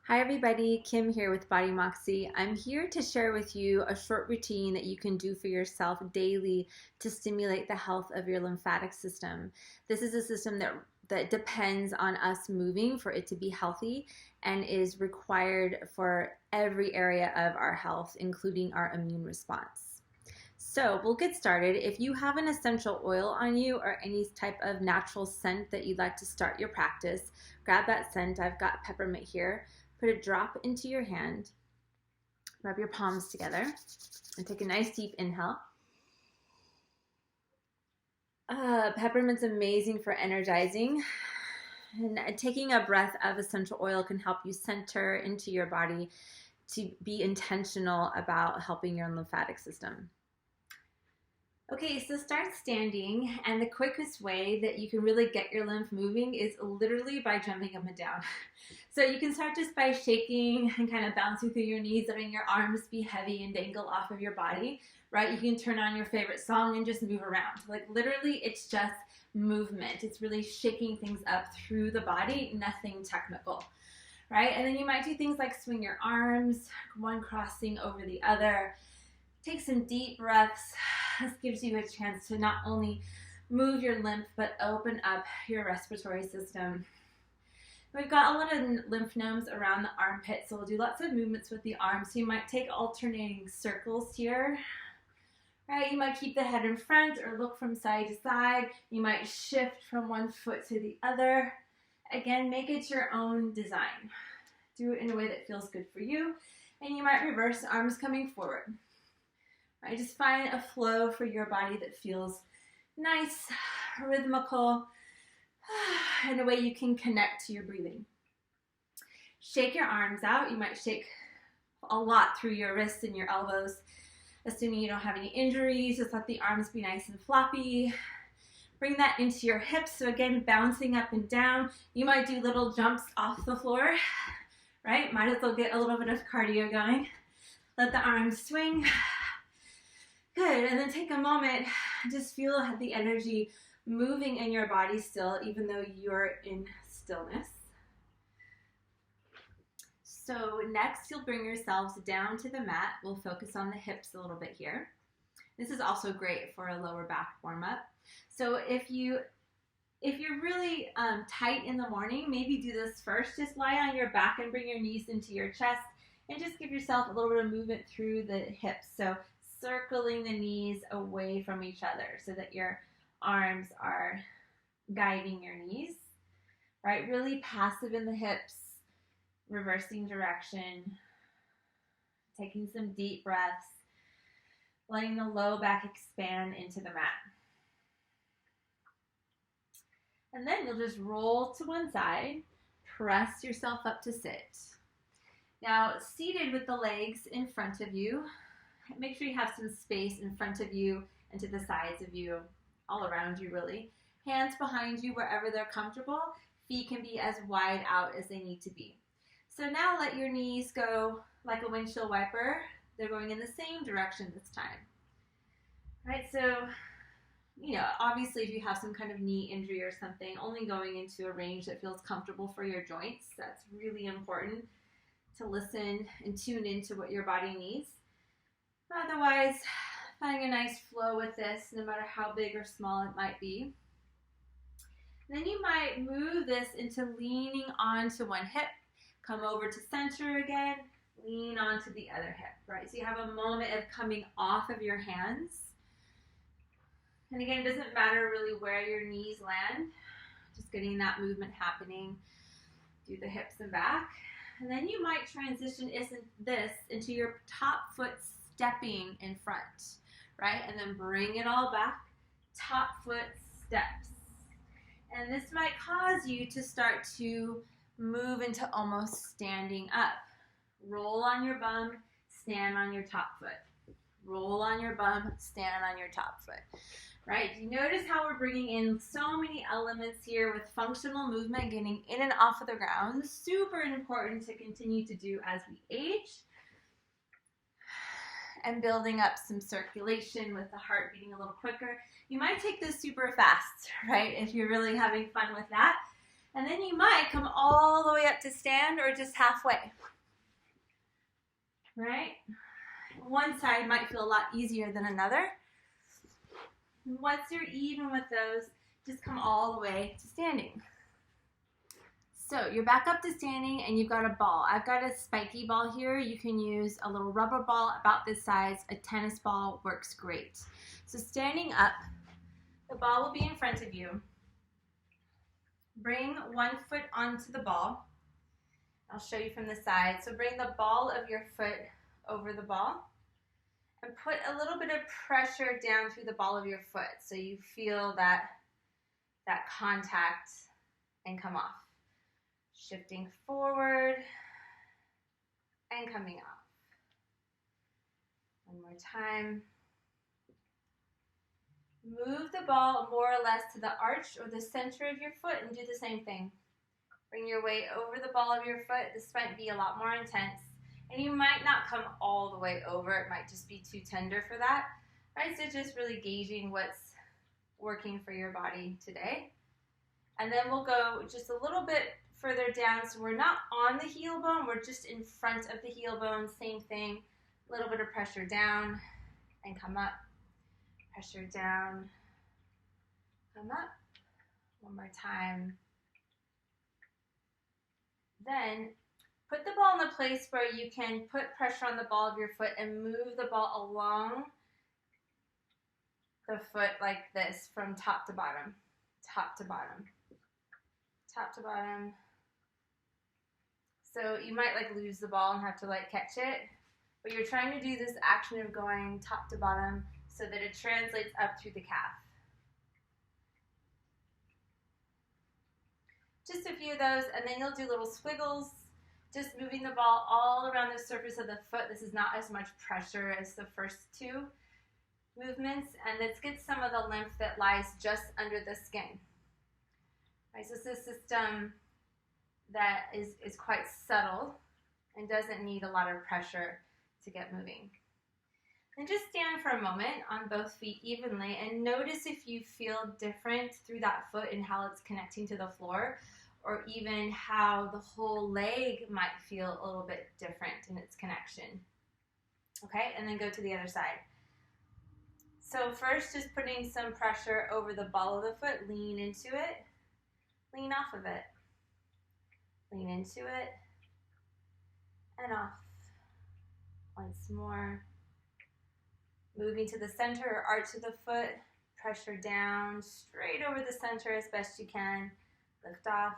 Hi everybody, Kim here with Body Moxie. I'm here to share with you a short routine that you can do for yourself daily to stimulate the health of your lymphatic system. This is a system that depends on us moving for it to be healthy and is required for every area of our health, including our immune response. So we'll get started. If you have an essential oil on you or any type of natural scent that you'd like to start your practice, grab that scent. I've got peppermint here. Put a drop into your hand, rub your palms together, and take a nice deep inhale. Peppermint's amazing for energizing, and taking a breath of essential oil can help you center into your body to be intentional about helping your lymphatic system. Okay, so start standing, and the quickest way that you can really get your lymph moving is literally by jumping up and down. So you can start just by shaking and kind of bouncing through your knees, letting your arms be heavy and dangle off of your body, right? You can turn on your favorite song and just move around. Like literally, it's just movement. It's really shaking things up through the body, nothing technical, right? And then you might do things like swing your arms, one crossing over the other. Take some deep breaths. This gives you a chance to not only move your lymph, but open up your respiratory system. We've got a lot of lymph nodes around the armpit, so we'll do lots of movements with the arms. So you might take alternating circles here, right? You might keep the head in front or look from side to side. You might shift from one foot to the other. Again, make it your own design. Do it in a way that feels good for you. And you might reverse, arms coming forward. Right, just find a flow for your body that feels nice, rhythmical, in a way you can connect to your breathing. Shake your arms out. You might shake a lot through your wrists and your elbows. Assuming you don't have any injuries, just let the arms be nice and floppy. Bring that into your hips. So again, bouncing up and down. You might do little jumps off the floor, right? Might as well get a little bit of cardio going. Let the arms swing. Good, and then take a moment, just feel the energy moving in your body still, even though you're in stillness. So next, you'll bring yourselves down to the mat. We'll focus on the hips a little bit here. This is also great for a lower back warm-up. So if you're really tight in the morning, maybe do this first. Just lie on your back and bring your knees into your chest, and just give yourself a little bit of movement through the hips. So circling the knees away from each other so that your arms are guiding your knees, right? Really passive in the hips, reversing direction, taking some deep breaths, letting the low back expand into the mat. And then you'll just roll to one side, press yourself up to sit. Now, seated with the legs in front of you, make sure you have some space in front of you and to the sides of you, all around you really. Hands behind you wherever they're comfortable. Feet can be as wide out as they need to be. So now let your knees go like a windshield wiper. They're going in the same direction this time. Right, so, obviously if you have some kind of knee injury or something, only going into a range that feels comfortable for your joints. That's really important to listen and tune into what your body needs. Otherwise, finding a nice flow with this, no matter how big or small it might be. Then you might move this into leaning onto one hip, come over to center again, lean onto the other hip, right? So you have a moment of coming off of your hands. And again, it doesn't matter really where your knees land, just getting that movement happening through the hips and back. And then you might transition this into your top foot stepping in front, right? And then bring it all back, top foot steps. And this might cause you to start to move into almost standing up. Roll on your bum, stand on your top foot. Roll on your bum, stand on your top foot, right? You notice how we're bringing in so many elements here with functional movement, getting in and off of the ground. Super important to continue to do as we age. And building up some circulation with the heart beating a little quicker. You might take this super fast, right? If you're really having fun with that. And then you might come all the way up to stand or just halfway, right? One side might feel a lot easier than another. Once you're even with those, just come all the way to standing. So you're back up to standing and you've got a ball. I've got a spiky ball here. You can use a little rubber ball about this size. A tennis ball works great. So standing up, the ball will be in front of you. Bring one foot onto the ball. I'll show you from the side. So bring the ball of your foot over the ball and put a little bit of pressure down through the ball of your foot so you feel that contact and come off. Shifting forward and coming off. One more time. Move the ball more or less to the arch or the center of your foot and do the same thing. Bring your weight over the ball of your foot. This might be a lot more intense. And you might not come all the way over. It might just be too tender for that. Right? So just really gauging what's working for your body today. And then we'll go just a little bit further down. So we're not on the heel bone. We're just in front of the heel bone. Same thing. A little bit of pressure down and come up. Pressure down, come up. One more time. Then put the ball in the place where you can put pressure on the ball of your foot and move the ball along the foot like this from top to bottom, top to bottom, top to bottom. So you might like lose the ball and have to like catch it, but you're trying to do this action of going top to bottom so that it translates up through the calf. Just a few of those, and then you'll do little squiggles, just moving the ball all around the surface of the foot. This is not as much pressure as the first two movements, and let's get some of the lymph that lies just under the skin. Right, so this is a system that is quite subtle and doesn't need a lot of pressure to get moving. And just stand for a moment on both feet evenly and notice if you feel different through that foot and how it's connecting to the floor, or even how the whole leg might feel a little bit different in its connection. Okay, and then go to the other side. So first, just putting some pressure over the ball of the foot, lean into it, lean off of it, lean into it, and off. Once more. Moving to the center or arch of the foot, pressure down, straight over the center as best you can. Lift off,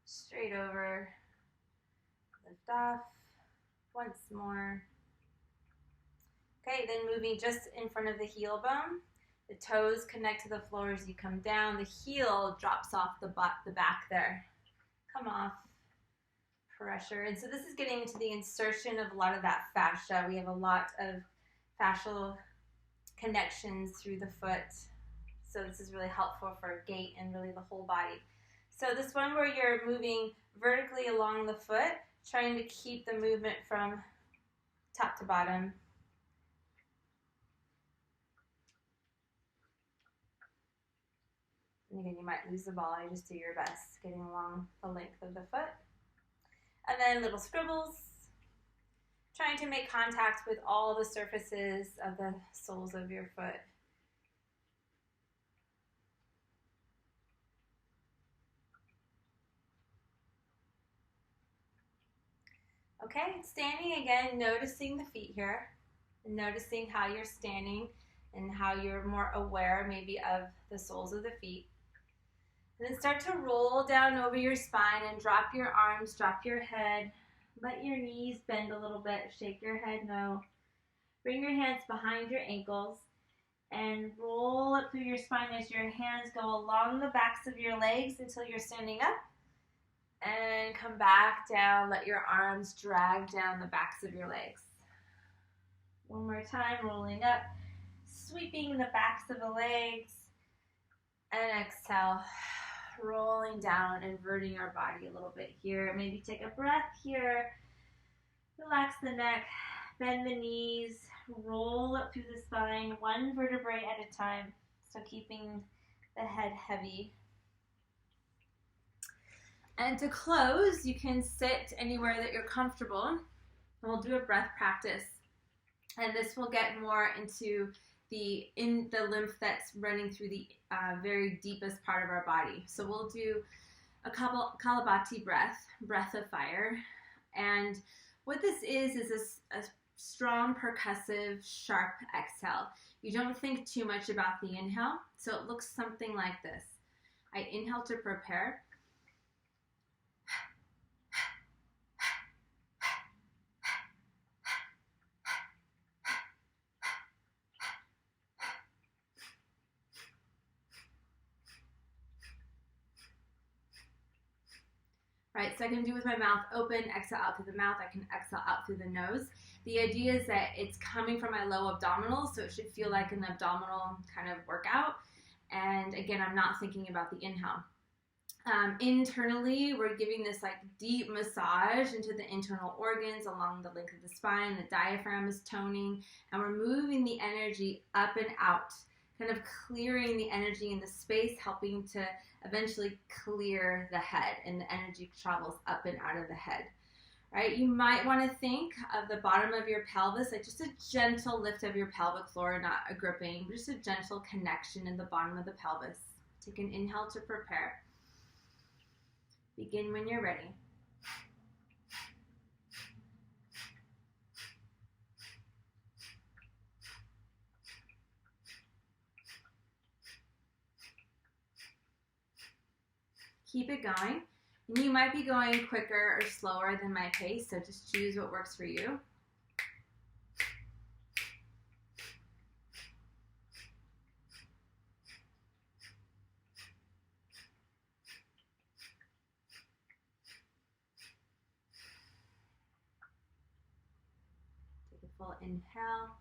straight over, lift off. Once more. Okay, then moving just in front of the heel bone. The toes connect to the floor as you come down. The heel drops off the back there. Come off. Pressure. And so this is getting into the insertion of a lot of that fascia. We have a lot of fascial connections through the foot. So this is really helpful for gait and really the whole body. So this one where you're moving vertically along the foot, trying to keep the movement from top to bottom. And again, you might lose the ball. You just do your best getting along the length of the foot. And then little scribbles, trying to make contact with all the surfaces of the soles of your foot. Okay, standing again, noticing the feet here, and noticing how you're standing and how you're more aware maybe of the soles of the feet. And then start to roll down over your spine and drop your arms, drop your head. Let your knees bend a little bit, shake your head no. Bring your hands behind your ankles and roll up through your spine as your hands go along the backs of your legs until you're standing up. And come back down, let your arms drag down the backs of your legs. One more time, rolling up, sweeping the backs of the legs. And exhale, rolling down, inverting our body a little bit here. Maybe take a breath here. Relax the neck, bend the knees, roll up through the spine, one vertebrae at a time. So keeping the head heavy. And to close, you can sit anywhere that you're comfortable, and we'll do a breath practice. And this will get more into the lymph that's running through the very deepest part of our body. So we'll do a Kapalabhati breath, breath of fire. And what this is a strong, percussive, sharp exhale. You don't think too much about the inhale, so it looks something like this. I inhale to prepare. Right, so I can do with my mouth open, exhale out through the mouth. I can exhale out through the nose. The idea is that it's coming from my low abdominal, so it should feel like an abdominal kind of workout. And again, I'm not thinking about the inhale. Internally, we're giving this like deep massage into the internal organs along the length of the spine. The diaphragm is toning, and we're moving the energy up and out, kind of clearing the energy in the space, helping to eventually clear the head, and the energy travels up and out of the head. Right? You might want to think of the bottom of your pelvis, like just a gentle lift of your pelvic floor, not a gripping, but just a gentle connection in the bottom of the pelvis. Take an inhale to prepare. Begin when you're ready. Keep it going. And you might be going quicker or slower than my pace, so just choose what works for you. Take a full inhale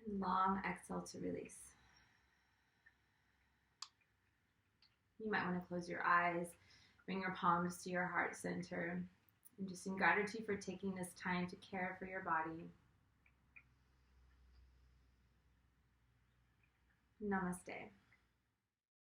and long exhale to release. You might want to close your eyes, bring your palms to your heart center, and just in gratitude for taking this time to care for your body. Namaste.